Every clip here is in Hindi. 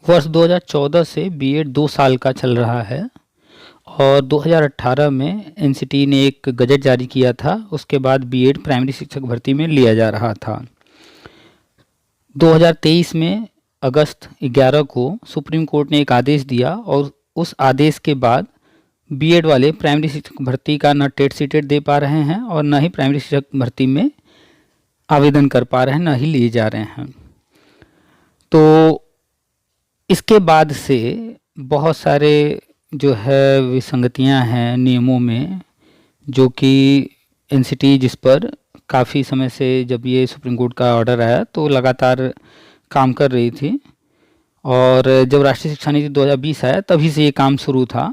वर्ष 2014 से बीएड 2 साल का चल रहा है और 2018 में एनसीटी ने एक गजट जारी किया था। उसके बाद बीएड प्राइमरी शिक्षक भर्ती में लिया जा रहा था। 2023 में अगस्त 11 को सुप्रीम कोर्ट ने एक आदेश दिया और उस आदेश के बाद बीएड वाले प्राइमरी शिक्षक भर्ती का न टेट सीटेट दे पा रहे हैं और न ही प्राइमरी शिक्षक भर्ती में आवेदन कर पा रहे हैं, न ही लिए जा रहे हैं। तो इसके बाद से बहुत सारे जो है विसंगतियां हैं नियमों में, जो कि एनसीटी जिस पर काफ़ी समय से जब ये सुप्रीम कोर्ट का ऑर्डर आया तो लगातार काम कर रही थी और जब राष्ट्रीय शिक्षा नीति 2020 आया तभी से ये काम शुरू था।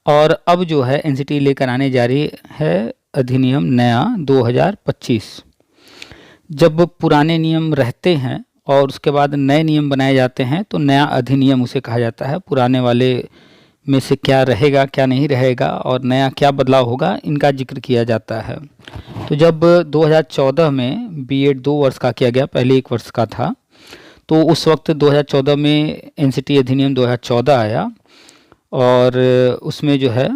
और अब जो है एनसीटी लेकर आने जा रही है अधिनियम नया 2025। जब पुराने नियम रहते हैं और उसके बाद नए नियम बनाए जाते हैं तो नया अधिनियम उसे कहा जाता है। पुराने वाले में से क्या रहेगा क्या नहीं रहेगा और नया क्या बदलाव होगा, इनका जिक्र किया जाता है। तो जब 2014 में बीएड 2 वर्ष का किया गया, पहले 1 वर्ष का था, तो उस वक्त 2014 में एनसीटी अधिनियम 2014 आया और उसमें जो है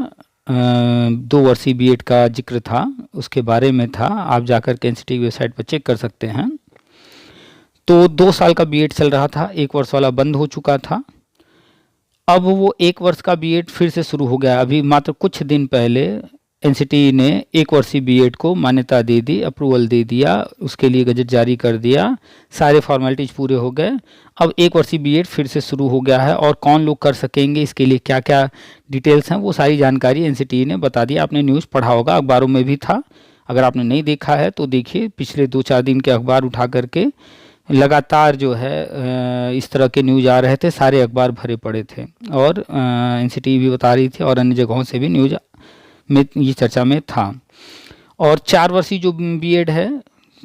2 वर्षीय बीएड का जिक्र था, उसके बारे में था। आप जाकर के एनसीटी की वेबसाइट पर चेक कर सकते हैं। तो 2 साल का बीएड चल रहा था, 1 वर्ष वाला बंद हो चुका था। अब वो 1 वर्ष का बीएड फिर से शुरू हो गया। अभी मात्र कुछ दिन पहले एनसीटी ने 1 वर्षीय बीएड को मान्यता दे दी, अप्रूवल दे दिया, उसके लिए गजट जारी कर दिया, सारे फॉर्मेलिटीज पूरे हो गए। अब 1 वर्षीय बीएड फिर से शुरू हो गया है और कौन लोग कर सकेंगे, इसके लिए क्या क्या डिटेल्स हैं, वो सारी जानकारी एनसीटी ने बता दी। आपने न्यूज़ पढ़ा होगा, अखबारों में भी था। अगर आपने नहीं देखा है तो देखिए, पिछले 2-4 दिन के अखबार उठा करके लगातार जो है इस तरह के न्यूज़ आ रहे थे, सारे अखबार भरे पड़े थे और एनसीटी भी बता रही थी और अन्य जगहों से भी न्यूज़ में ये चर्चा में था। और 4 वर्षीय जो बीएड है,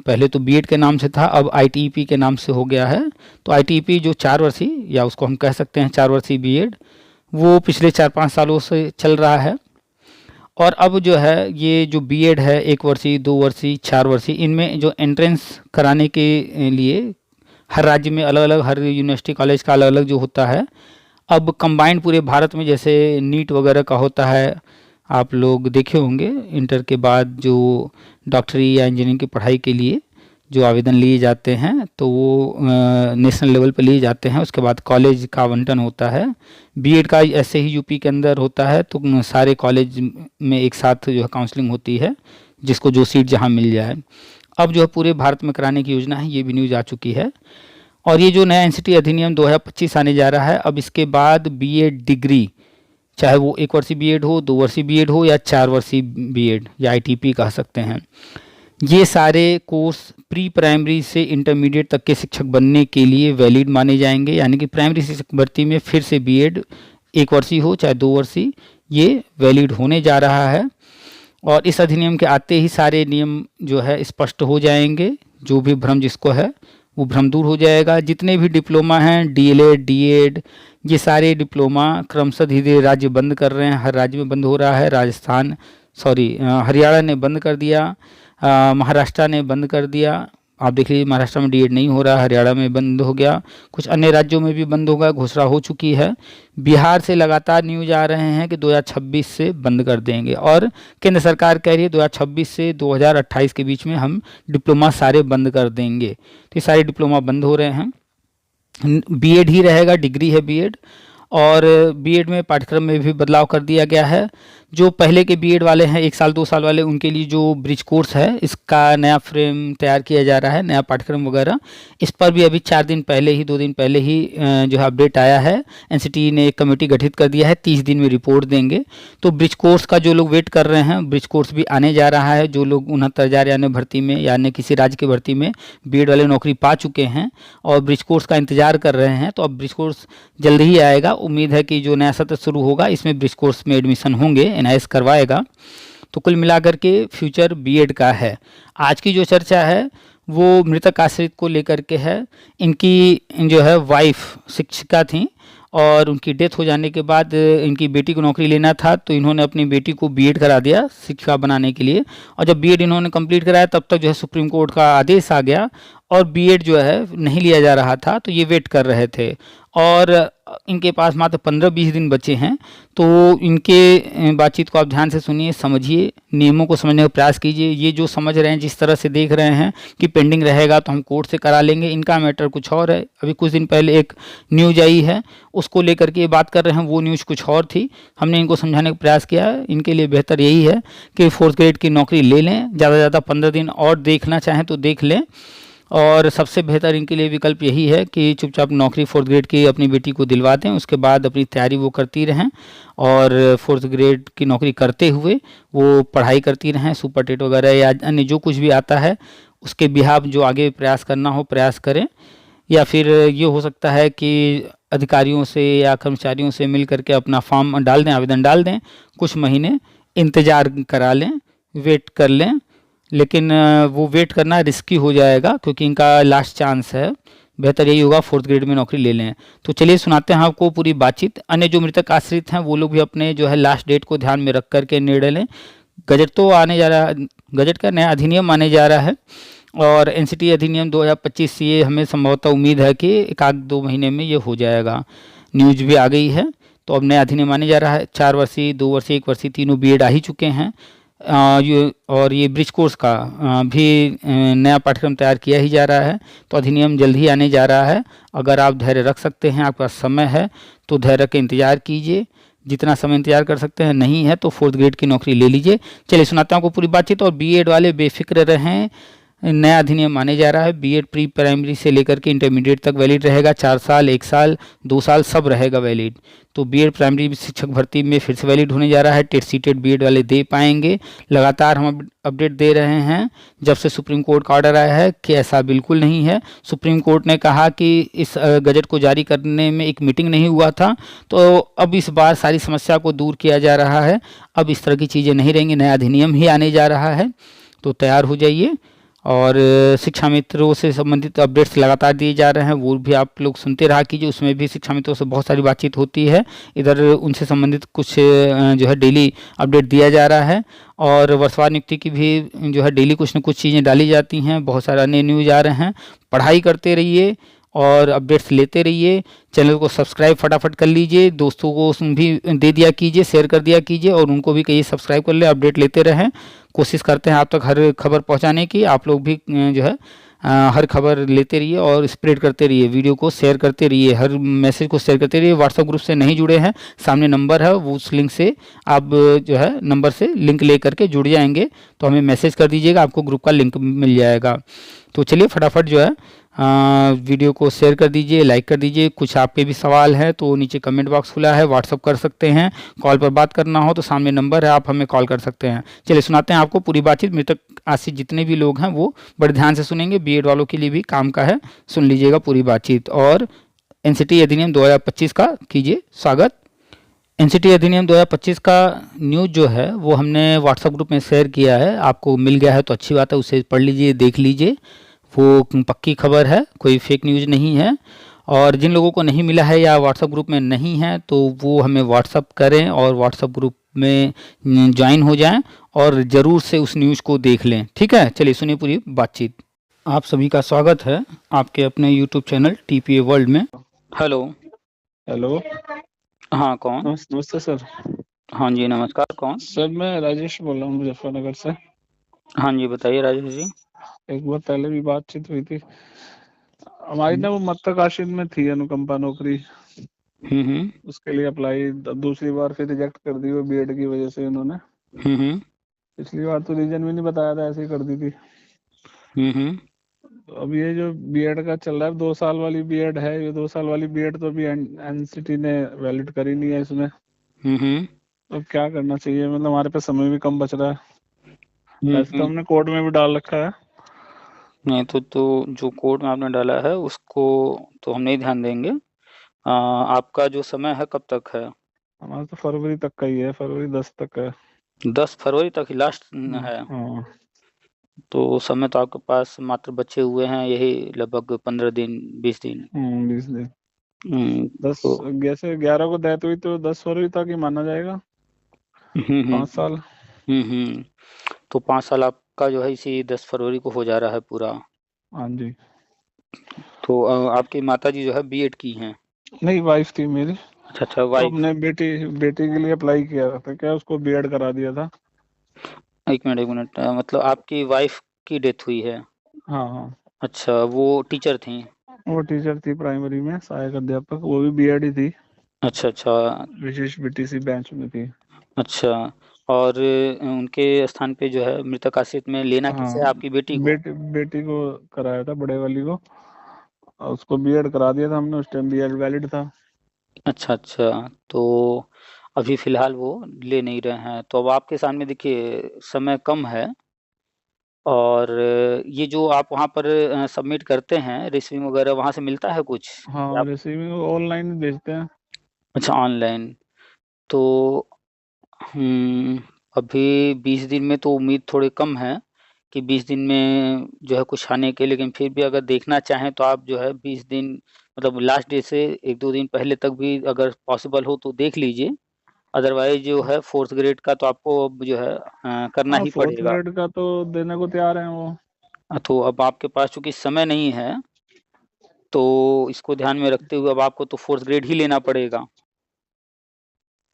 पहले तो बीएड के नाम से था, अब आईटीईपी के नाम से हो गया है। तो आईटीईपी जो 4 वर्षीय, या उसको हम कह सकते हैं 4 वर्षीय बीएड, वो पिछले 4-5 सालों से चल रहा है। और अब जो है ये जो बीएड है 1 वर्षीय, 2 वर्षीय, 4 वर्षीय, इनमें जो एंट्रेंस कराने के लिए हर राज्य में अलग अलग, हर यूनिवर्सिटी कॉलेज का अलग अलग जो होता है, अब कंबाइंड पूरे भारत में जैसे नीट वगैरह का होता है, आप लोग देखे होंगे। इंटर के बाद जो डॉक्टरी या इंजीनियरिंग की पढ़ाई के लिए जो आवेदन लिए जाते हैं तो वो नेशनल लेवल पर लिए जाते हैं। उसके बाद कॉलेज का आवंटन होता है। बीएड का ऐसे ही यूपी के अंदर होता है, तो सारे कॉलेज में एक साथ जो है काउंसलिंग होती है, जिसको जो सीट जहां मिल जाए। अब जो है पूरे भारत में कराने की योजना है, ये भी न्यूज़ आ चुकी है। और ये जो नया एनसीटी अधिनियम 2025 आने जा रहा है, अब इसके बाद बीएड डिग्री, चाहे वो 1 वर्षीय बीएड हो, 2 वर्षीय बीएड हो या 4 वर्षीय बीएड या आईटीपी कह सकते हैं, ये सारे कोर्स प्री प्राइमरी से इंटरमीडिएट तक के शिक्षक बनने के लिए वैलिड माने जाएंगे। यानी कि प्राइमरी शिक्षक भर्ती में फिर से बीएड 1 वर्षीय हो चाहे 2 वर्षीय, ये वैलिड होने जा रहा है। और इस अधिनियम के आते ही सारे नियम जो है स्पष्ट हो जाएंगे। जो भी भ्रम जिसको है वो भ्रम दूर हो जाएगा। जितने भी डिप्लोमा हैं, डीएलएड, डीएड, ये सारे डिप्लोमा क्रमशः धीरे धीरे राज्य बंद कर रहे हैं। हर राज्य में बंद हो रहा है। हरियाणा ने बंद कर दिया, महाराष्ट्र ने बंद कर दिया। आप देख लीजिए, महाराष्ट्र में डीएड नहीं हो रहा, हरियाणा में बंद हो गया, कुछ अन्य राज्यों में भी बंद होगा, घोषणा हो चुकी है। बिहार से लगातार न्यूज आ रहे हैं कि 2026 से बंद कर देंगे और केंद्र सरकार कह रही है 2026 से 2028 के बीच में हम डिप्लोमा सारे बंद कर देंगे। तो ये सारे डिप्लोमा बंद हो रहे हैं। बीएड ही रहेगा, डिग्री है बीएड। और बीएड में पाठ्यक्रम में भी बदलाव कर दिया गया है। जो पहले के बीएड वाले हैं 1 साल 2 साल वाले, उनके लिए जो ब्रिज कोर्स है, इसका नया फ्रेम तैयार किया जा रहा है, नया पाठ्यक्रम वगैरह। इस पर भी अभी 4 दिन पहले ही, 2 दिन पहले ही जो है अपडेट आया है। एनसीटी ने एक कमेटी गठित कर दिया है, 30 दिन में रिपोर्ट देंगे। तो ब्रिज कोर्स का जो लोग वेट कर रहे हैं, ब्रिज कोर्स भी आने जा रहा है। जो लोग 69,000 या अन्य भर्ती में या अन्य किसी राज्य की भर्ती में बीएड वाले नौकरी पा चुके हैं और ब्रिज कोर्स का इंतजार कर रहे हैं, तो अब ब्रिज कोर्स जल्द ही आएगा। उम्मीद है कि जो नया सत्र शुरू होगा इसमें ब्रिज कोर्स में एडमिशन होंगे, एनआईएस करवाएगा। तो कुल मिलाकर के फ्यूचर बीएड का है। आज की जो चर्चा है वो मृतक आश्रित को लेकर के है। इनकी जो है वाइफ शिक्षिका थी और उनकी डेथ हो जाने के बाद इनकी बेटी को नौकरी लेना था, तो इन्होंने अपनी बेटी को बीएड करा दिया शिक्षिका बनाने के लिए। और जब बीएड इन्होंने कंप्लीट कराया तब तक जो है सुप्रीम कोर्ट का आदेश आ गया और बीएड जो है नहीं लिया जा रहा था, तो ये वेट कर रहे थे और इनके पास मात्र 15-20 दिन बचे हैं। तो इनके बातचीत को आप ध्यान से सुनिए, समझिए, नियमों को समझने का प्रयास कीजिए। ये जो समझ रहे हैं, जिस तरह से देख रहे हैं कि पेंडिंग रहेगा तो हम कोर्ट से करा लेंगे, इनका मैटर कुछ और है। अभी कुछ दिन पहले एक न्यूज आई है, उसको लेकर के बात कर रहे हैं, वो न्यूज़ कुछ और थी। हमने इनको समझाने का प्रयास किया है। इनके लिए बेहतर यही है कि 4th ग्रेड की नौकरी ले लें, ज़्यादा से ज़्यादा 15 दिन और देखना चाहें तो देख लें। और सबसे बेहतर इनके लिए विकल्प यही है कि चुपचाप नौकरी 4th ग्रेड की अपनी बेटी को दिलवा दें, उसके बाद अपनी तैयारी वो करती रहें और 4th ग्रेड की नौकरी करते हुए वो पढ़ाई करती रहें, सुपर टेट वगैरह या अन्य जो कुछ भी आता है उसके बिहाफ जो आगे प्रयास करना हो प्रयास करें। या फिर ये हो सकता है कि अधिकारियों से या कर्मचारियों से मिल करके अपना फॉर्म डाल दें, आवेदन डाल दें, कुछ महीने इंतज़ार करा लें, वेट कर लें। लेकिन वो वेट करना रिस्की हो जाएगा क्योंकि इनका लास्ट चांस है। बेहतर यही होगा 4th ग्रेड में नौकरी ले लें। तो चलिए सुनाते हैं आपको पूरी बातचीत। अन्य जो मृतक आश्रित हैं वो लोग भी अपने जो है लास्ट डेट को ध्यान में रख करके निर्णय लें। गजट तो आने जा रहा है, गजट का नया अधिनियम आने जा रहा है और एनसीटी अधिनियम 2025 से ये हमें संभवतः उम्मीद है कि 1-2 महीने में ये हो जाएगा। न्यूज भी आ गई है, तो अब नया अधिनियम आने जा रहा है। 4 वर्षीय, 2 वर्षीय, 1 वर्षीय तीनों बीएड आ ही चुके हैं। ये ब्रिज कोर्स का भी नया पाठ्यक्रम तैयार किया ही जा रहा है, तो अधिनियम जल्द ही आने जा रहा है। अगर आप धैर्य रख सकते हैं, आपके पास समय है, तो धैर्य का इंतज़ार कीजिए। जितना समय इंतजार कर सकते हैं, नहीं है तो 4th ग्रेड की नौकरी ले लीजिए। चलिए सुनाता हूँ आपको पूरी बातचीत। और बीएड वाले बेफिक्र रहें, नया अधिनियम आने जा रहा है। बीएड प्री प्राइमरी से लेकर के इंटरमीडिएट तक वैलिड रहेगा। 4 साल, 1 साल, 2 साल सब रहेगा वैलिड। तो बीएड प्राइमरी शिक्षक भर्ती में फिर से वैलिड होने जा रहा है। टेट सीटेट बीएड वाले दे पाएंगे। लगातार हम अपडेट दे रहे हैं जब से सुप्रीम कोर्ट का ऑर्डर आया है कि ऐसा बिल्कुल नहीं है। सुप्रीम कोर्ट ने कहा कि इस गजट को जारी करने में एक मीटिंग नहीं हुआ था, तो अब इस बार सारी समस्या को दूर किया जा रहा है। अब इस तरह की चीज़ें नहीं रहेंगी, नया अधिनियम ही आने जा रहा है, तो तैयार हो जाइए। और शिक्षा मित्रों से संबंधित अपडेट्स लगातार दिए जा रहे हैं, वो भी आप लोग सुनते रहा कीजिए। उसमें भी शिक्षा मित्रों से बहुत सारी बातचीत होती है, इधर उनसे संबंधित कुछ जो है डेली अपडेट दिया जा रहा है। और वर्षवार नियुक्ति की भी जो है डेली कुछ न कुछ चीज़ें डाली जाती हैं, बहुत सारे अन्य न्यूज आ रहे हैं। पढ़ाई करते रहिए और अपडेट्स लेते रहिए। चैनल को सब्सक्राइब फटाफट कर लीजिए, दोस्तों को भी दे दिया कीजिए, शेयर कर दिया कीजिए और उनको भी कहिए सब्सक्राइब कर ले, अपडेट लेते रहें। कोशिश करते हैं आप तक हर खबर पहुंचाने की। आप लोग भी जो है हर खबर लेते रहिए और स्प्रेड करते रहिए, वीडियो को शेयर करते रहिए, हर मैसेज को शेयर करते रहिए। व्हाट्सएप ग्रुप से नहीं जुड़े हैं, सामने नंबर है, वो उस लिंक से आप जो है नंबर से लिंक ले करके जुड़ जाएंगे, तो हमें मैसेज कर दीजिएगा, आपको ग्रुप का लिंक मिल जाएगा। तो चलिए फटाफट जो है वीडियो को शेयर कर दीजिए, लाइक कर दीजिए। कुछ आपके भी सवाल है तो नीचे कमेंट बॉक्स खुला है, व्हाट्सअप कर सकते हैं। कॉल पर बात करना हो तो सामने नंबर है, आप हमें कॉल कर सकते हैं। चलिए सुनाते हैं आपको पूरी बातचीत। मृतक आश्रित जितने भी लोग हैं वो बड़े ध्यान से सुनेंगे, बीएड वालों के लिए भी काम का है, सुन लीजिएगा पूरी बातचीत। और एनसीटी अधिनियम 2025 का कीजिए स्वागत। एनसीटी अधिनियम 2025 का न्यूज़ जो है वो हमने व्हाट्सएप ग्रुप में शेयर किया है, आपको मिल गया है तो अच्छी बात है, उसे पढ़ लीजिए, देख लीजिए। वो पक्की खबर है, कोई फेक न्यूज़ नहीं है। और जिन लोगों को नहीं मिला है या व्हाट्सएप ग्रुप में नहीं है तो वो हमें व्हाट्सएप करें और व्हाट्सएप ग्रुप में ज्वाइन हो जाएं और ज़रूर से उस न्यूज़ को देख लें। ठीक है, चलिए सुनिए पूरी बातचीत। आप सभी का स्वागत है आपके अपने यूट्यूब चैनल टीपीए वर्ल्ड में। हेलो। हेलो। हाँ, कौन? नमस्ते सर। हाँ जी, नमस्कार। कौन? सर मैं राजेश बोल रहा हूँ मुजफ्फरनगर से। हाँ जी, बताइए राजेश जी। एक बार पहले भी बातचीत हुई थी हमारी ना, वो मत्तक आशिद में थी अनुकंपा नौकरी, उसके लिए अप्लाई दूसरी बार फिर रिजेक्ट कर दी वो बीएड की वजह से उन्होंने। पिछली बार तो रीजन भी नहीं बताया था, ऐसे ही कर दी थी। तो अब ये जो बीएड का चल रहा है, 2 साल वाली बीएड है, ये 2 साल वाली बीएड तो अभी एनसीटी ने वैलिड करी नहीं है इसमें। तो क्या करना चाहिए, मतलब हमारे पास समय भी कम बच रहा है। वैसे तो हमने कोर्ट में भी डाल रखा है। नहीं तो जो कोर्ट में आपने डाला है उसको तो हम नहीं ध्यान देंगे। आपका जो समय है कब तक है? हमारा तो फरवरी तक का ही है, फरवरी 10 तक है। 10 फरवरी तक ही लास्ट है। हाँ। तो समय तो आपके पास मात्र बचे हुए हैं यही लगभग 15 दिन, 20 दिन। 20 दिन। 10 तो 11 को डेथ हुई तो 10 फरवरी तक ही माना जाएगा। 5 साल। तो 5 साल आपका जो है इसी 10 फरवरी को हो जा रहा है पूरा। हाँ जी। तो आपकी माताजी जो है बीएड की हैं? नहीं, वाइफ थी मेरी। अच्छा अच्छा, तो वाइफ। अपने बेटी बेटी के लिए अप्लाई किया था, क्या उसको बीएड करा दिया था। एक मिनट एक मिनट, मतलब आपकी वाइफ की डेथ हुई है? हाँ हाँ। अच्छा, वो टीचर थी? वो टीचर थी प्राइमरी में, सहायक अध्यापक, वो भी बीएड ही थी। अच्छा अच्छा। विशेष बीटीसी बेंच में थी। अच्छा, और उनके स्थान पे जो है मृतक आश्रित में लेना किसे है, हाँ, आपकी बेटी को? बेटी को कराया था, बड़े वाली को। और उसको बीएड करा दिया था हमने, उस टाइम बीएड वैलिड था। अच्छा अच्छा। तो अभी फिलहाल वो ले नहीं रहे हैं, तो अब आपके सामने देखिए समय कम है, और ये जो आप वहाँ पर सबमिट करते हैं रिसीविंग वगैरह, वहाँ से मिलता है कुछ या हाँ, रिसीविंग ऑनलाइन भेजते हैं। अच्छा ऑनलाइन? तो अभी 20 दिन में तो उम्मीद थोड़ी कम है कि 20 दिन में जो है कुछ आने के, लेकिन फिर भी अगर देखना चाहें तो आप जो है 20 दिन, मतलब लास्ट डे से 1-2 दिन पहले तक भी अगर पॉसिबल हो तो देख लीजिए। अदरवाइज जो है फोर्थ ग्रेड का तो आपको अब जो है करना हाँ, ही फोर्थ पड़ेगा। ग्रेड का तो देने को तैयार है वो। तो अब आपके पास चूंकि समय नहीं है, तो इसको ध्यान में रखते हुए अब आपको तो फोर्थ ग्रेड ही लेना पड़ेगा।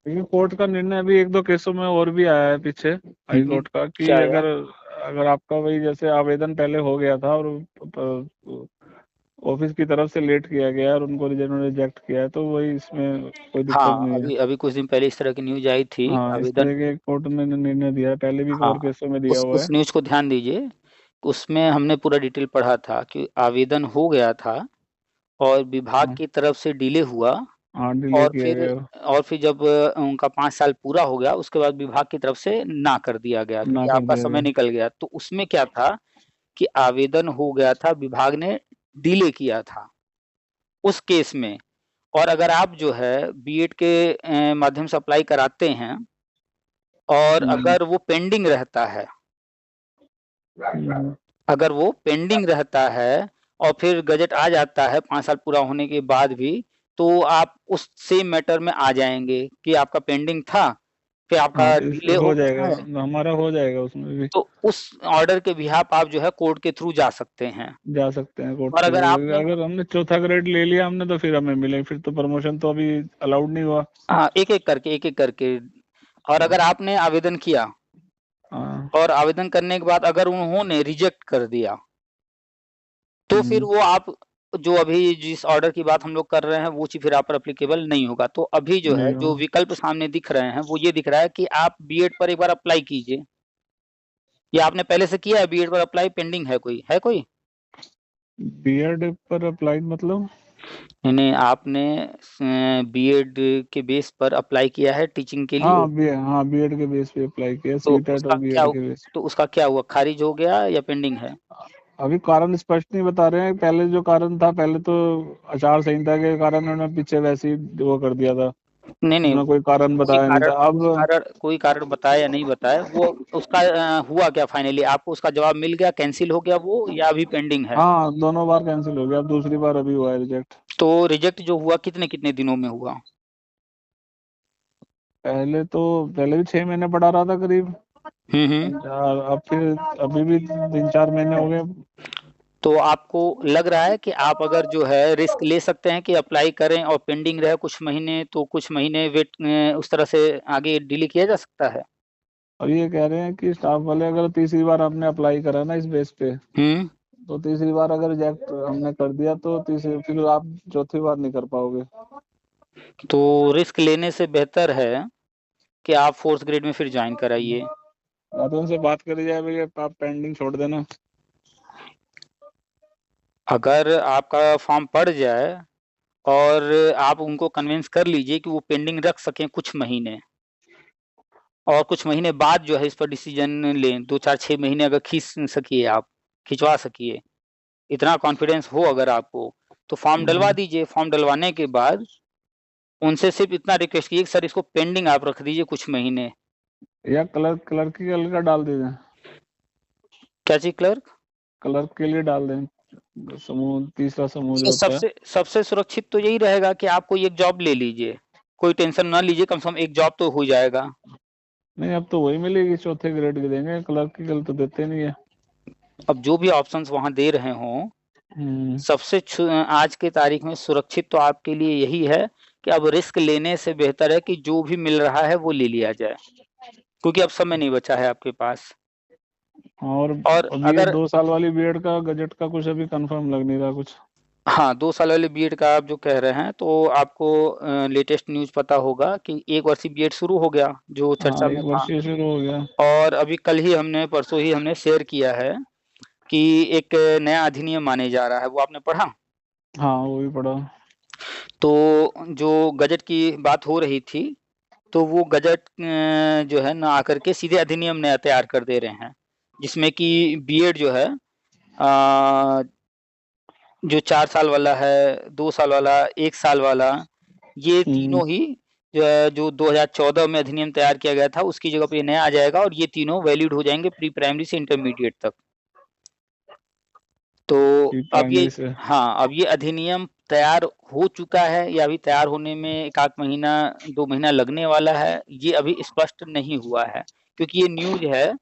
क्योंकि कोर्ट का निर्णय अभी एक दो केसों में और भी आया है पीछे, हाई कोर्ट का, कि क्या आया? अगर अगर आपका वही जैसे आवेदन पहले हो गया था और ऑफिस की तरफ से लेट किया गया और उनको जिन्होंने रिजेक्ट किया है, तो वही इसमें कोई दिक्कत हाँ, नहीं है। अभी अभी कुछ दिन पहले इस तरह की न्यूज आई थी, हाँ, इस आवेदन। तरह के कोर्ट ने निर्णय दिया है, पहले भी हाँ, और केसों में दिया हुआ उस है। न्यूज को ध्यान दीजिए। उसमें हमने पूरा डिटेल पढ़ा था कि आवेदन हो गया था और विभाग हाँ की तरफ से डिले हुआ, हाँ, डिले और किया फिर गया, और फिर जब उनका 5 साल पूरा हो गया उसके बाद विभाग की तरफ से ना कर दिया गया, ना क्योंकि कर आपका दिया समय गया। निकल गया। तो उसमें क्या था कि आवेदन हो गया था, विभाग ने डिले किया था उस केस में। और अगर आप जो है बीएड के माध्यम से अप्लाई कराते हैं और हम्म, अगर वो पेंडिंग रहता है, हम्म, अगर वो पेंडिंग रहता है और फिर गज़ट आ जाता है 5 साल पूरा होने के बाद भी, तो आप उस सेम मैटर में आ जाएँगे कि आपका पेंडिंग था, फिर हाँ, आपका तो इस डिले हो हो गया जाएगा, है, हमारा हो जाएगा उसमें भी। तो उस ऑर्डर के बिहाफ़ आप जो है कोर्ट के थ्रू जा सकते हैं। जा सकते हैं कोर्ट और के अगर थ्रू, आपने अगर हमने चौथा ग्रेड ले लिया हमने, तो फिर हमें मिले, फिर तो प्रमोशन तो अभी अलाउड नहीं हुआ। हाँ, एक-एक करके, और अगर आपने आवेदन किया हाँ। और आवेदन करने के बाद अगर उन्होंने रिजेक्ट कर दिया, तो फिर हम्म, वो आप जो अभी जिस ऑर्डर की बात हम लोग कर रहे हैं वो चीज़ फिर आप पर एप्लीकेबल नहीं होगा। तो अभी जो है नहीं जो हुआ। विकल्प सामने दिख रहे हैं वो ये दिख रहा है कि आप बीएड पर एक बार अप्लाई कीजिए। या आपने पहले से किया है बीएड पर अप्लाई, पेंडिंग है कोई? है कोई? बीएड पर अप्लाइड मतलब? यानी आपने बीएड के बेस पर अप्लाई किया है टीचिंग के लिए? हाँ, बीएड के बेस पे अप्लाई किया, तो सीटेट उसका और क्या बीएड के बेस। तो उसका क्या हुआ? खारिज हो गया या पेंडिंग है? अभी कारण स्पष्ट नहीं बता रहे हैं, पहले जो कारण था, पहले तो आचार संहिता के कारण उन्होंने पीछे वैसे ही वो कर दिया था, नहीं, नहीं, उन्होंने कोई कारण बताया नहीं था। अब कोई कारण बताया या नहीं बताया, वो उसका हुआ क्या फाइनली? आपको उसका जवाब मिल गया, कैंसल हो गया वो, या अभी पेंडिंग है? हाँ, दोनों बार कैंसिल हो गया, अब दूसरी बार अभी हुआ है रिजेक्ट। तो रिजेक्ट जो हुआ कितने-कितने दिनों में हुआ? पहले भी 6 महीने पड़ा रहा था करीब। हुँ। और अब फिर अभी भी 3-4 महीने हो गए। तो आपको लग रहा है कि आप अगर जो है रिस्क ले सकते हैं कि अप्लाई करें और पेंडिंग रहे कुछ महीने, तो कुछ महीने वेट उस तरह से आगे डिले किया जा सकता है? और ये कह रहे हैं कि स्टाफ वाले, अगर तीसरी बार आपने अप्लाई करा ना इस बेस पे, हुँ। तो तीसरी बार अगर रिजेक्ट हमने कर दिया, तो तीसरी फिर आप चौथी बार नहीं कर पाओगे। तो रिस्क लेने से बेहतर है कि आप 4th ग्रेड में फिर जॉइन कराइए। या तो उनसे बात करी जाए, भैया आप पेंडिंग छोड़ देना। अगर आपका फॉर्म पड़ जाए और आप उनको कन्विंस कर लीजिए कि वो पेंडिंग रख सकें कुछ महीने, और कुछ महीने बाद जो है इस पर डिसीजन लें, 2, 4, 6 महीने अगर खींच सकिए आप, खिंचवा सकिए, इतना कॉन्फिडेंस हो अगर आपको, तो फॉर्म डलवा हम्म, दीजिए। फॉर्म डलवाने के बाद उनसे सिर्फ़ इतना रिक्वेस्ट कीजिए कि सर इसको पेंडिंग आप रख दीजिए कुछ महीने। या क्लर्क के लिए का डाल दीजिए, क्या चीज़ क्लर्क? क्लर्क के लिए डाल दें, समूह, तीसरा समूह जो होता है। सबसे सबसे सुरक्षित तो यही रहेगा कि आप कोई एक जॉब ले लीजिए। कोई टेंशन ना लीजिए, कम से कम एक जॉब तो हो जाएगा। नहीं, अब तो वही मिलेगी, चौथे ग्रेड की देंगे, क्लर्क की गल तो देते नहीं है। अब जो भी ऑप्शंस वहाँ दे रहे हों, सबसे आज के तारीख में सुरक्षित तो आपके लिए यही है कि अब रिस्क लेने से बेहतर है कि जो भी मिल रहा है वो ले लिया जाए, क्योंकि अब समय नहीं बचा है आपके पास। और अब ये अगर 2 साल वाली बीएड का गजट का कुछ अभी कंफर्म लग नहीं रहा कुछ। हाँ, 2 साल वाले बीएड का आप जो कह रहे हैं, तो आपको लेटेस्ट न्यूज़ पता होगा कि 1 वर्षीय बीएड शुरू हो गया, जो हाँ, चर्चा में एक था। वर्ष ये शुरू हो गया। और अभी कल ही हमने परसों ही हमने शेयर किया है कि एक नया अधिनियम आने जा रहा है, वो आपने पढ़ा? हाँ, वो भी पढ़ा। तो जो गजट की बात हो रही थी, तो वो गजट जो है ना आकर के सीधे अधिनियम नया तैयार कर दे रहे हैं, जिसमें कि बीएड जो है जो 4 साल वाला है, 2 साल वाला, 1 साल वाला, ये तीनों ही जो 2014 में अधिनियम तैयार किया गया था, उसकी जगह पे ये नया आ जाएगा और ये तीनों वैलिड हो जाएँगे प्री प्राइमरी से इंटरमीडिएट तक। तो अब ये प्राइमरी से। हाँ, अब ये अधिनियम तैयार हो चुका है या अभी तैयार होने में 1 आध महीना, 2 महीना लगने वाला है, ये अभी स्पष्ट नहीं हुआ है, क्योंकि ये न्यूज़ है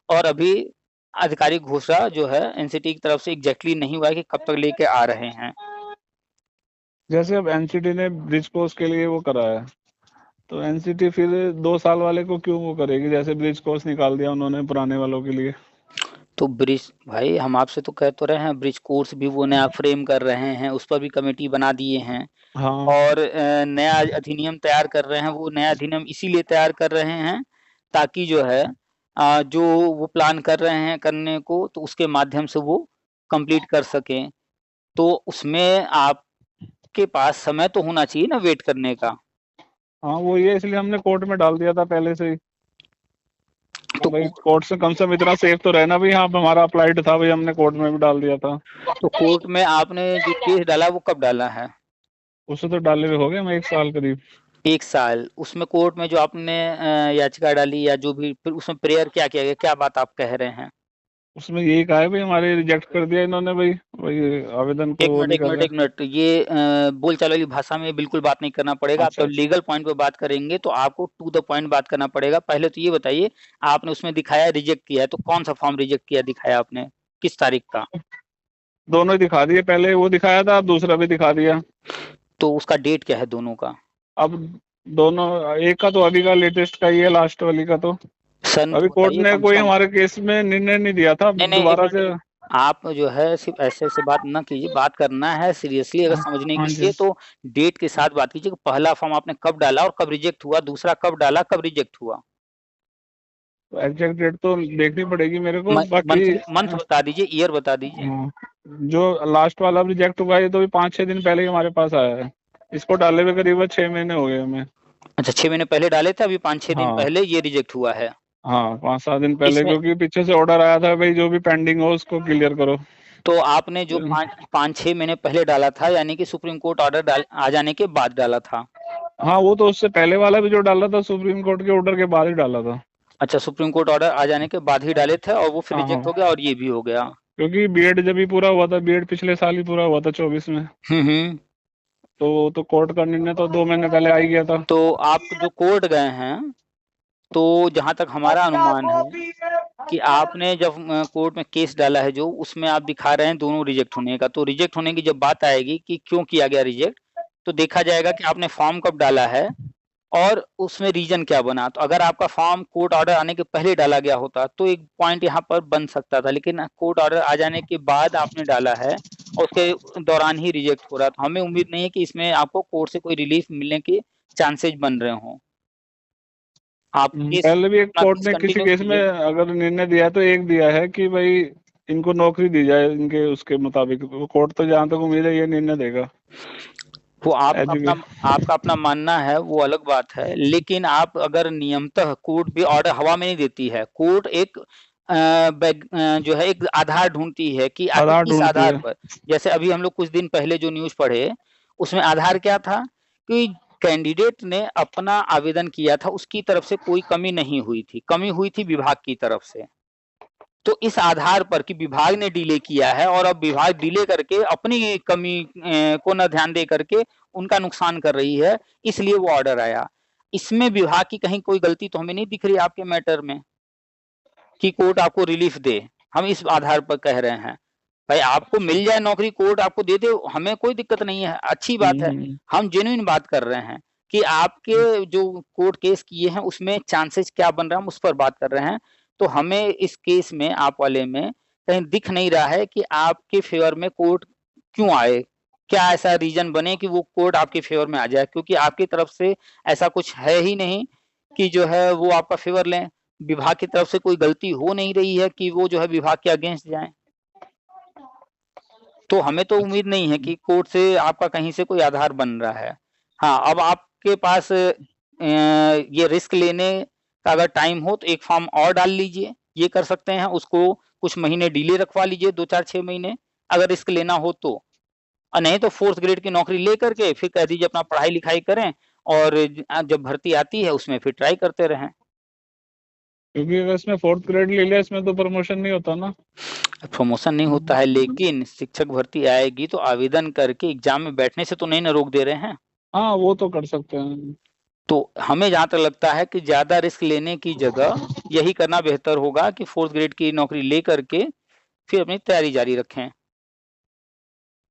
और अभी आधिकारिक घोषणा जो है एनसीटी की तरफ से एग्ज़ैक्टली नहीं हुआ है कि कब तक लेके आ रहे हैं। जैसे अब एनसीटी ने ब्रिज कोर्स के लिए वो करा है, तो एनसीटी फिर 2 साल वाले को क्यों वो करेगी? जैसे ब्रिज कोर्स निकाल दिया उन्होंने पुराने वालों के लिए। तो ब्रिज भाई हम आपसे तो कह तो रहे हैं, ब्रिज कोर्स भी वो नया फ्रेम कर रहे हैं, उस पर भी कमेटी बना दिए हैं हाँ, और नया अधिनियम तैयार कर रहे हैं। वो नया अधिनियम इसीलिए तैयार कर रहे हैं ताकि जो है जो वो प्लान कर रहे हैं करने को, तो उसके माध्यम से वो कंप्लीट कर सकें। तो उसमें आपके पास समय तो होना चाहिए ना वेट करने का। हाँ, वो ये इसलिए हमने कोर्ट में डाल दिया था पहले से ही। तो भाई कोर्ट से कम इतना सेफ तो रहना भी। हाँ, हमारा अप्लाइड था भाई, हमने कोर्ट में भी डाल दिया था। तो कोर्ट में आपने जो केस डाला वो कब डाला है? उससे तो डाले हुए हो गए मैं 1 साल करीब। 1 साल। उसमें कोर्ट में जो आपने याचिका डाली या जो भी फिर उसमें प्रेयर क्या किया गया? क्या बात आप कह रहे हैं? उसमें यही कहा है भाई, हमारे रिजेक्ट कर दिया इन्होंने भाई, वही आवेदन को 1 वो मिनट, नहीं 1 कर मिनट, रहे। 1 मिनट। ये बोलचाल वाली भाषा में बिल्कुल बात नहीं करना पड़ेगा। आप अच्छा, जब अच्छा। लीगल पॉइंट पे बात करेंगे तो आपको टू द पॉइंट बात करना पड़ेगा। पहले तो ये बताइए, आपने उसमें दिखाया रिजेक्ट किया है, तो कौन-सा फॉर्म रिजेक्ट किया दिखाया आपने? किस तारीख का? दोनों ही दिखा दिए, पहले वो दिखाया था, अब दूसरा भी दिखा दिया। तो उसका डेट क्या है दोनों का? अब दोनों, एक का तो अभी का लेटेस्ट का ही है, लास्ट वाली का तो सन अभी तो कोर्ट बताइए ने कम कोई से कम। हमारे केस में निर्णय नहीं दिया था, नहीं, नहीं, 1 दोबारा मिनट, से। आप जो है सिर्फ़ ऐसे-ऐसे बात ना कीजिए, बात करना है सीरियसली अगर हाँ, समझने के हाँ जी। लिए तो डेट के साथ बात कीजिए कि पहला फॉर्म आपने कब डाला और कब रिजेक्ट हुआ, दूसरा कब डाला, कब रिजेक्ट हुआ? तो एग्जैक्ट डेट तो देखनी पड़ेगी मेरे को, बाकी। मंथ बता दीजिए, ईयर बता दीजिए। हाँ, जो लास्ट वाला रिजेक्ट हुआ है तो भी 5-6 दिन पहले ही हमारे पास आया है। इसको डाले हुए करीब 6 महीने हो गए हमें। अच्छा, 6 महीने पहले डाले थे, अभी 5-6 दिन हाँ, पहले ये रिजेक्ट हुआ है। हाँ, 5-7 दिन पहले, इसमें क्योंकि पीछे से ऑर्डर आया था भाई, जो भी पेंडिंग हो उसको क्लियर करो। तो आपने जो 5-6 महीने पहले डाला था, यानी कि सुप्रीम कोर्ट ऑर्डर आ जाने के बाद डाला था। हाँ, वो तो उससे पहले वाला भी जो डाला था सुप्रीम कोर्ट के ऑर्डर के बाद ही डाला था। अच्छा, सुप्रीम कोर्ट ऑर्डर आ जाने के बाद ही डाले थे और वो फिर हाँ, रिजेक्ट हो हाँ, गया और ये भी हो गया। क्योंकि बीएड जब भी पूरा हुआ था, बीएड पिछले साल ही पूरा हुआ था 24 में। हुँ, हुँ। तो कोर्ट का निर्णय तो 2 महीने पहले आ ही गया था। तो आप जो कोर्ट गए हैं, तो जहाँ तक हमारा अनुमान है कि आपने जब कोर्ट में केस डाला है जो, उसमें आप दिखा रहे हैं दोनों रिजेक्ट होने का। तो रिजेक्ट होने की जब बात आएगी कि क्यों किया गया रिजेक्ट, तो देखा जाएगा कि आपने फॉर्म कब डाला है और उसमें रीज़न क्या बना। तो अगर आपका फॉर्म कोर्ट ऑर्डर आने के पहले डाला गया होता, तो एक पॉइंट यहाँ पर बन सकता था, लेकिन कोर्ट ऑर्डर आ जाने के बाद आपने डाला है और उसके दौरान ही रिजेक्ट हो रहा है। तो हमें उम्मीद नहीं है कि इसमें आपको कोर्ट से कोई रिलीफ़ मिलने के चांसेज़ बन रहे हों। आप केस पहले भी एक अपना कोर्ट केस ने किसी कंटिन्यू केस में कीजिए। अगर निर्णय दिया तो एक दिया है कि भाई इनको नौकरी दी जाए, इनके उसके मुताबिक। वो कोर्ट तो जहाँ तक उम्मीद है ये निर्णय देगा। वो एजुके आपका अपना मानना है, वो अलग बात है। लेकिन आप अगर नियमतः कोर्ट भी ऑर्डर हवा में नहीं देती है। कोर्ट एक जो है एक आधार ढूँढती है कि आखिर आधार किस ढूंढती आधार है। पर। जैसे अभी हम लोग कुछ दिन पहले जो न्यूज़ पढ़े, उसमें आधार क्या था कि कैंडिडेट ने अपना आवेदन किया था, उसकी तरफ से कोई कमी नहीं हुई थी। कमी हुई थी विभाग की तरफ से। तो इस आधार पर कि विभाग ने डिले किया है और अब विभाग डिले करके अपनी कमी को न ध्यान दे करके उनका नुकसान कर रही है, इसलिए वो ऑर्डर आया। इसमें विभाग की कहीं कोई गलती तो हमें नहीं दिख रही आपके मैटर में कि कोर्ट आपको रिलीफ दे। हम इस आधार पर कह रहे हैं। भाई आपको मिल जाए नौकरी, कोर्ट आपको दे दे, हमें कोई दिक्कत नहीं है, अच्छी बात है। हम जेन्युइन बात कर रहे हैं कि आपके जो कोर्ट केस किए हैं उसमें चांसेस क्या बन रहा है, हम उस पर बात कर रहे हैं। तो हमें इस केस में, आप वाले में कहीं दिख नहीं रहा है कि आपके फेवर में कोर्ट क्यों आए, क्या ऐसा रीजन बने कि वो कोर्ट आपके फेवर में आ जाए, क्योंकि आपकी तरफ से ऐसा कुछ है ही नहीं कि जो है वो आपका फेवर लें। विभाग की तरफ से कोई गलती हो नहीं रही है कि वो जो है विभाग के अगेंस्ट जाएं। तो हमें तो उम्मीद नहीं है कि कोर्ट से आपका कहीं से कोई आधार बन रहा है। हाँ, अब आपके पास ये रिस्क लेने का अगर टाइम हो तो एक फॉर्म और डाल लीजिए, ये कर सकते हैं। उसको कुछ महीने डिले रखवा लीजिए, 2-4-6 महीने, अगर रिस्क लेना हो तो। और नहीं तो फोर्थ ग्रेड की नौकरी लेकर के फिर कह दीजिए अपना पढ़ाई लिखाई करें, और जब भर्ती आती है उसमें फिर ट्राई करते रहें। क्योंकि अगर इसमें फोर्थ ग्रेड ले लिया, इसमें तो प्रमोशन नहीं होता ना। प्रमोशन नहीं होता है, लेकिन शिक्षक भर्ती आएगी तो आवेदन करके एग्जाम में बैठने से तो नहीं ना रोक दे रहे हैं। हाँ, वो तो कर सकते हैं। तो हमें जहां तक लगता है कि ज्यादा रिस्क लेने की जगह यही करना बेहतर होगा कि फोर्थ ग्रेड की नौकरी ले करके फिर अपनी तैयारी जारी रखें।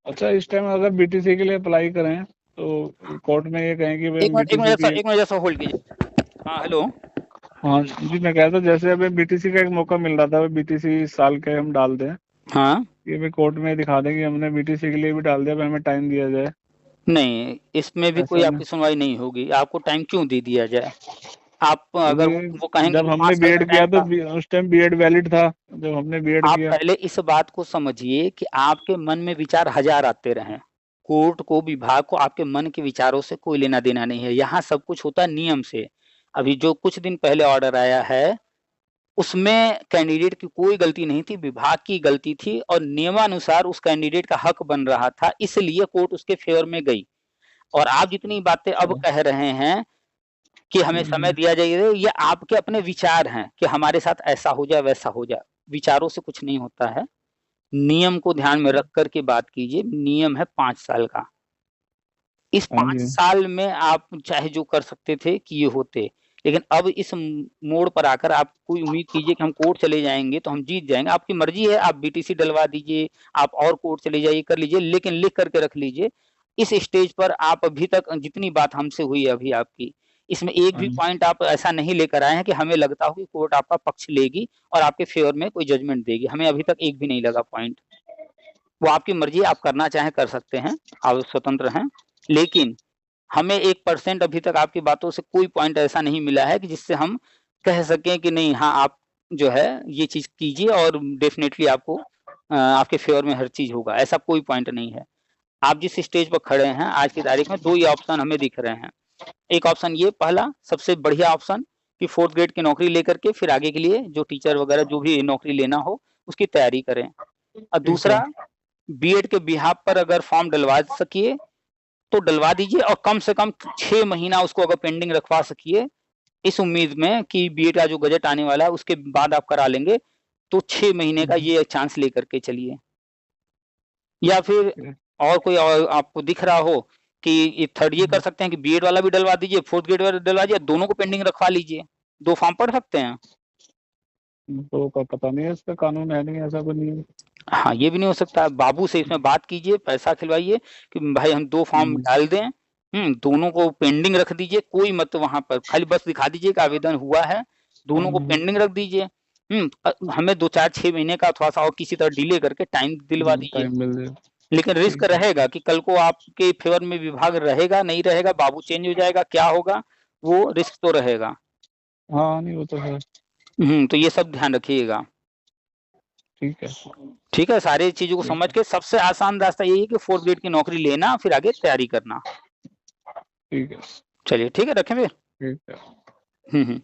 अच्छा, इस टाइम अगर बीटीसी के लिए अप्लाई करें तो कोर्ट में ये कहें कि भाई एक मिनट जैसा होल्ड कीजिए। हाँ हेलो। हाँ जी, मैं कह रहा था जैसे अभी बीटीसी का एक मौका मिल रहा था, बीटीसी इस साल के हम डाल दें, हाँ, ये भी कोर्ट में दिखा दें कि हमने बीटीसी के लिए भी डाल दिया, हमें टाइम दिया जाए। नहीं, इसमें भी कोई ऐसा आपकी सुनवाई नहीं होगी। आपको टाइम क्यों दे दिया जाए? आप अगर क्योंकि वो कहेंगे जब कि हमने 5 साल का बीएड किया टाइम तो था। उस टाइम बीएड वैलिड था, जब हमने बीएड आप किया। पहले इस बात को समझिए कि आपके मन में विचार हजार आते रहें, कोर्ट को, विभाग को आपके मन के विचारों से कोई लेना देना नहीं है। यहाँ सब कुछ होता है नियम से। अभी जो कुछ दिन पहले ऑर्डर आया है उसमें कैंडिडेट की कोई गलती नहीं थी, विभाग की गलती थी, और नियमानुसार उस कैंडिडेट का हक बन रहा था, इसलिए कोर्ट उसके फेवर में गई। और आप जितनी बातें अब कह रहे हैं कि हमें समय दिया जाइए, ये आपके अपने विचार हैं कि हमारे साथ ऐसा हो जाए वैसा हो जाए। विचारों से कुछ नहीं होता है। नियम को ध्यान में रख कर के बात कीजिए। नियम है 5 साल का। इस हाँ 5 जी। साल में आप चाहे जो कर सकते थे किए होते, लेकिन अब इस मोड़ पर आकर आप कोई उम्मीद कीजिए कि हम कोर्ट चले जाएंगे तो हम जीत जाएंगे। आपकी मर्जी है, आप बीटीसी डलवा दीजिए, आप और कोर्ट चले जाइए, कर लीजिए, लेकिन लिख करके रख लीजिए इस स्टेज पर आप अभी तक जितनी बात हमसे हुई है अभी आपकी, इसमें एक भी पॉइंट आप ऐसा नहीं लेकर आए हैं कि हमें लगता हो कि कोर्ट आपका पक्ष लेगी और आपके फेवर में कोई जजमेंट देगी। हमें अभी तक एक भी नहीं लगा पॉइंट। वो आपकी मर्जी है, आप करना चाहें कर सकते हैं, आप स्वतंत्र हैं, लेकिन हमें 1% अभी तक आपकी बातों से कोई पॉइंट ऐसा नहीं मिला है कि जिससे हम कह सकें कि नहीं, हाँ आप जो है ये चीज कीजिए और डेफिनेटली आपको आपके फेवर में हर चीज होगा। ऐसा कोई पॉइंट नहीं है। आप जिस स्टेज पर खड़े हैं आज की तारीख में, 2 ही ऑप्शन हमें दिख रहे हैं। एक ऑप्शन ये पहला सबसे बढ़िया ऑप्शन कि फोर्थ ग्रेड की नौकरी लेकर के फिर आगे के लिए जो टीचर वगैरह जो भी नौकरी लेना हो उसकी तैयारी करें। और दूसरा, बीएड के बिहाफ पर अगर फॉर्म डलवा सकिए तो डलवा दीजिए, और कम से कम 6 महीना उसको अगर पेंडिंग रखवा सकिए, इस उम्मीद में कि बीएड का जो बजट आने वाला है उसके बाद आप करा लेंगे, तो 6 महीने का ये चांस लेकर के चलिए। या फिर और कोई और आपको दिख रहा हो कि ये थर्ड ये कर सकते हैं कि बीएड वाला भी डलवा दीजिए, फोर्थ ग्रेड वाला डलवा दीजिए, दोनों को पेंडिंग रखवा लीजिए, 2 फॉर्म पढ़ सकते हैं। तो पता नहीं है, इसका कानून है नहीं, ऐसा कुछ नहीं है। हाँ, ये भी नहीं हो सकता। बाबू से इसमें बात कीजिए, पैसा खिलवाइए कि भाई हम 2 फॉर्म डाल दें, दोनों को पेंडिंग रख दीजिए, कोई मत वहाँ पर खाली बस दिखा दीजिए कि आवेदन हुआ है, दोनों को पेंडिंग रख दीजिए। हमें 2-4-6 महीने का थोड़ा-सा और किसी तरह डिले करके टाइम दिलवा दीजिए। टाइम मिल जाए। लेकिन रिस्क रहेगा कि कल को आपके फेवर में विभाग रहेगा, नहीं रहेगा, बाबू चेंज हो जाएगा, क्या होगा, वो रिस्क तो रहेगा। हाँ, नहीं वो तो है। तो ये सब ध्यान रखिएगा। ठीक है। ठीक है, सारी चीज़ों को समझ के सबसे आसान रास्ता यही है कि फोर्थ ग्रेड की नौकरी लेना, फिर आगे तैयारी करना। ठीक है। चलिए ठीक है, रखें फिर। ठीक है।